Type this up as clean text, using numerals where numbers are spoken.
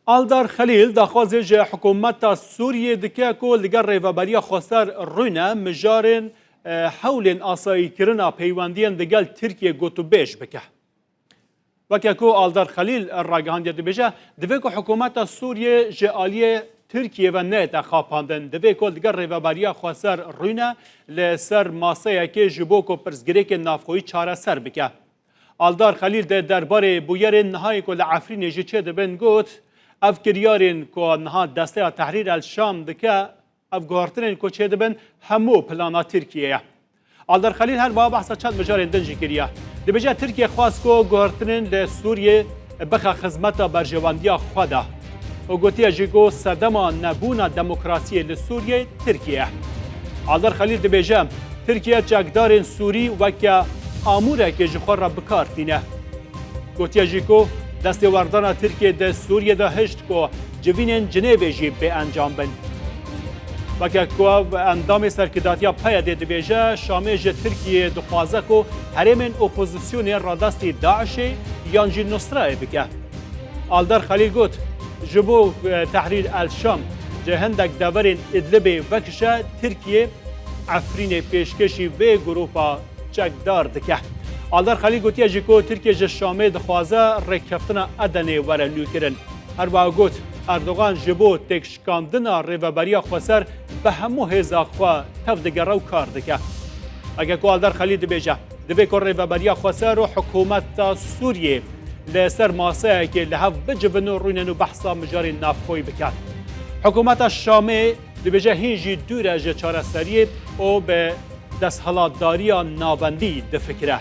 آلدار خلیل داخوازه جه حکومت سوریه دکه که لگر ریوبریا خسر روینه مجارن حول آسایی کرنا پیوندین دگل ترکیه گوتو بیش بکه. وکه که آلدار خلیل راگهاندی دبیجه دوی که حکومت سوریه جه آلیه ترکیه و نیت خواپاندن دوی که لگر ریوبریا خسر روینه لسر ماسه که جبو که پرزگری که نافخوی چاره سر بکه. آلدار خلیل ده درباره بویر نهایی که لعفرین جه چه دبن گوت اف کریارین که نها دسته تحریر الشام دکه اف گوهرترین که چه دبن همو پلانا ترکیه. آلدار خلیل هر با بحثا چند مجارین دنجی کریه. دبیجه ترکیه خواست که گوهرترین لسوریه بخا خدمت برجواندیا خواده. و گوتیه جیگو صدما نبونا دموکراسی لسوریه ترکیه. آلدار خلیل دبیجه ترکیه چکدارین سوری وکه آموره که جخور را بکار دینه. گوتیه جیگو دست وردان ترکیه ده سوریه ده هشت که جوینین جنیوه جی به انجام بند. وکه که اندام سرکداتیا پیاده دویجه شامه جه ترکیه دخوازه که هرمین اپوزیسیون را دستی داعش یان جی نصره بکه. آلدار خلیل گوت جبو تحریر الشام جه هندک دورین ادلب وکشه ترکیه عفرین پیشکشی و گروپا چکدار دکه. آلدار خلیل گوتیه جیکو ترکیه جه شامه دخوازه رکفتنا ادنه وره نوکرن. هر با گوت اردوغان جبو تکشکاندنا ریوبریا خسر به همو هزا خواه تفدگره و کار دکه. اگه که آلدار خلیل دبیجه دبی که ریوبریا خسر و حکومت سوریه لسر ماسه که لحف بجبن و روینن و بحثا مجاری نافخوی بکن. حکومت شامه دبیجه هینجی دوره جه چاره سریه و به دست حالات داری ناوندی دفکره.